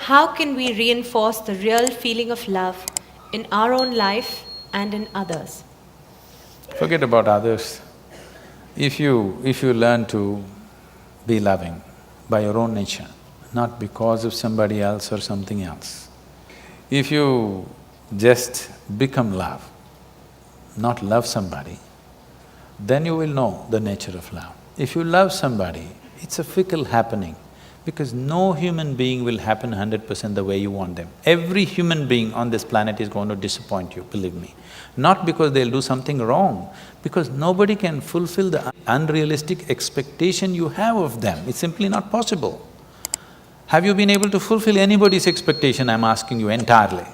how can we reinforce the real feeling of love in our own life and in others? Forget about others. If you learn to be loving by your own nature, not because of somebody else or something else, if you just become love, not love somebody, then you will know the nature of love. If you love somebody, it's a fickle happening, because no human being will happen 100% the way you want them. Every human being on this planet is going to disappoint you, believe me. Not because they'll do something wrong, because nobody can fulfill the unrealistic expectation you have of them. It's simply not possible. Have you been able to fulfill anybody's expectation, I'm asking you, entirely?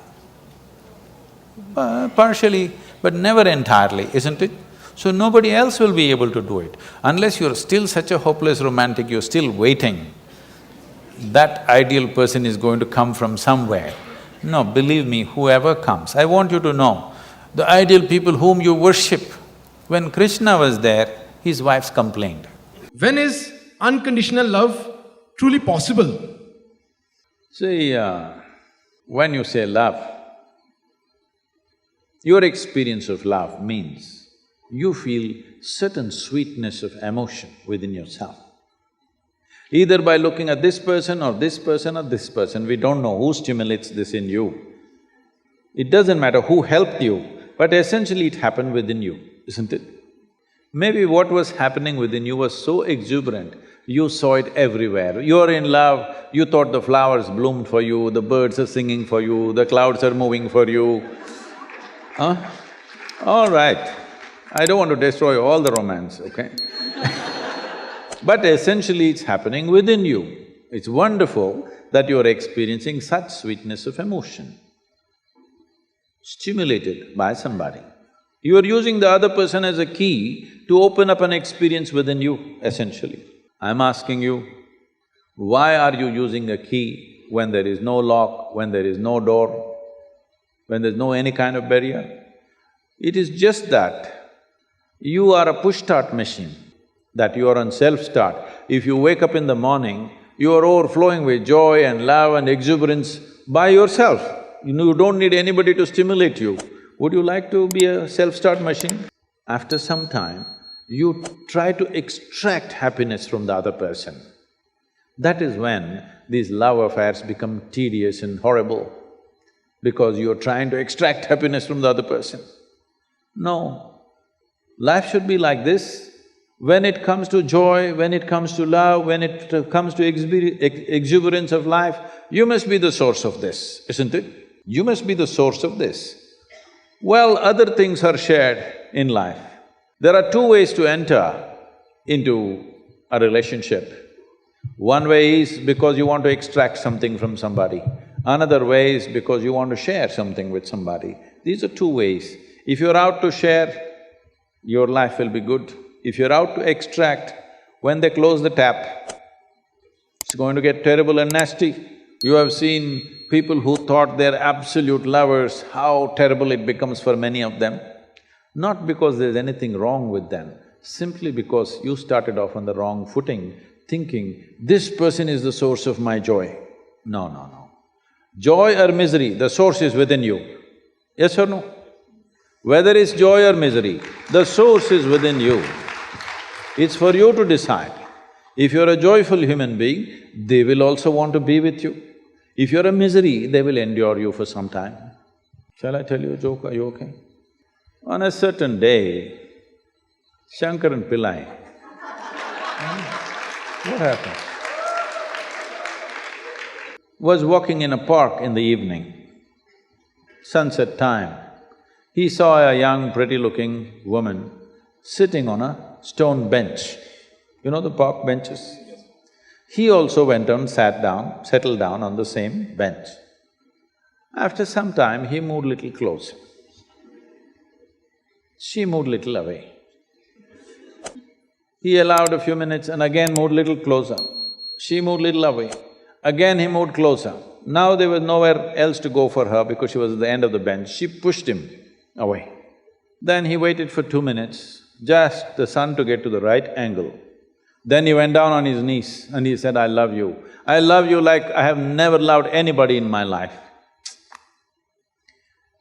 Partially, but never entirely, isn't it? So nobody else will be able to do it. Unless you're still such a hopeless romantic, you're still waiting, that ideal person is going to come from somewhere. No, believe me, whoever comes, I want you to know, the ideal people whom you worship, when Krishna was there, his wives complained. When is unconditional love truly possible? See, when you say love, your experience of love means you feel certain sweetness of emotion within yourself. Either by looking at this person or this person or this person, we don't know who stimulates this in you. It doesn't matter who helped you, but essentially it happened within you, isn't it? Maybe what was happening within you was so exuberant, you saw it everywhere. You're in love, you thought the flowers bloomed for you, the birds are singing for you, the clouds are moving for you. Huh? All right, I don't want to destroy all the romance, okay? But essentially it's happening within you. It's wonderful that you're experiencing such sweetness of emotion, stimulated by somebody. You are using the other person as a key to open up an experience within you, essentially. I'm asking you, why are you using a key when there is no lock, when there is no door, when there's no any kind of barrier? It is just that you are a push-start machine, that you are on self-start. If you wake up in the morning, you are overflowing with joy and love and exuberance by yourself. You don't need anybody to stimulate you. Would you like to be a self-start machine? After some time, you try to extract happiness from the other person. That is when these love affairs become tedious and horrible, because you're trying to extract happiness from the other person. No, life should be like this. When it comes to joy, when it comes to love, when it comes to exuberance of life, you must be the source of this, isn't it? You must be the source of this. Well, other things are shared in life. There are two ways to enter into a relationship. One way is because you want to extract something from somebody. Another way is because you want to share something with somebody. These are two ways. If you're out to share, your life will be good. If you're out to extract, when they close the tap, it's going to get terrible and nasty. You have seen people who thought they're absolute lovers, how terrible it becomes for many of them. Not because there's anything wrong with them, simply because you started off on the wrong footing, thinking, this person is the source of my joy. No, no, no. Joy or misery, the source is within you. Yes or no? Whether it's joy or misery, the source is within you. It's for you to decide. If you're a joyful human being, they will also want to be with you. If you're a misery, they will endure you for some time. Shall I tell you a joke? Are you okay? On a certain day, Shankaran Pillai… What happened? Was walking in a park in the evening, sunset time. He saw a young, pretty-looking woman sitting on a stone bench. You know the park benches? He also went and settled down on the same bench. After some time, he moved little closer. She moved little away. He allowed a few minutes and again moved little closer. She moved little away. Again he moved closer. Now there was nowhere else to go for her because she was at the end of the bench. She pushed him away. Then he waited for 2 minutes, just the sun to get to the right angle. Then he went down on his knees and he said, I love you. I love you like I have never loved anybody in my life.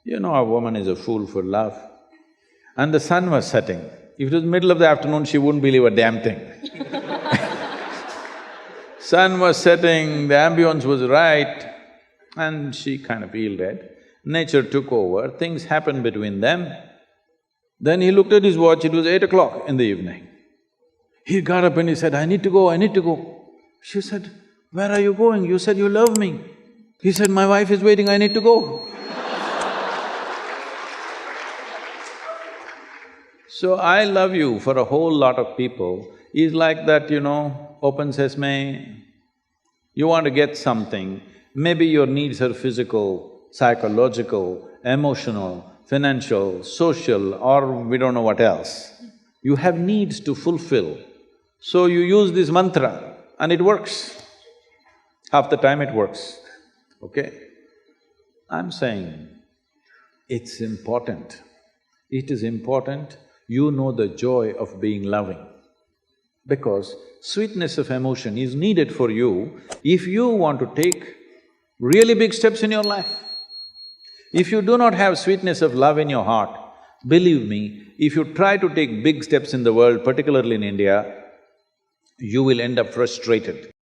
You know, a woman is a fool for love. And the sun was setting. If it was middle of the afternoon, she wouldn't believe a damn thing. Sun was setting, the ambience was right, and she kind of yielded. Nature took over, things happened between them. Then he looked at his watch, it was 8 o'clock in the evening. He got up and he said, I need to go, I need to go. She said, where are you going? You said you love me. He said, my wife is waiting, I need to go. So, I love you for a whole lot of people is like that, you know, open sesame. You want to get something, maybe your needs are physical, psychological, emotional, financial, social, or we don't know what else. You have needs to fulfill. So you use this mantra and it works. Half the time it works, okay? I'm saying it's important. It is important you know the joy of being loving. Because sweetness of emotion is needed for you if you want to take really big steps in your life. If you do not have sweetness of love in your heart, believe me, if you try to take big steps in the world, particularly in India, you will end up frustrated.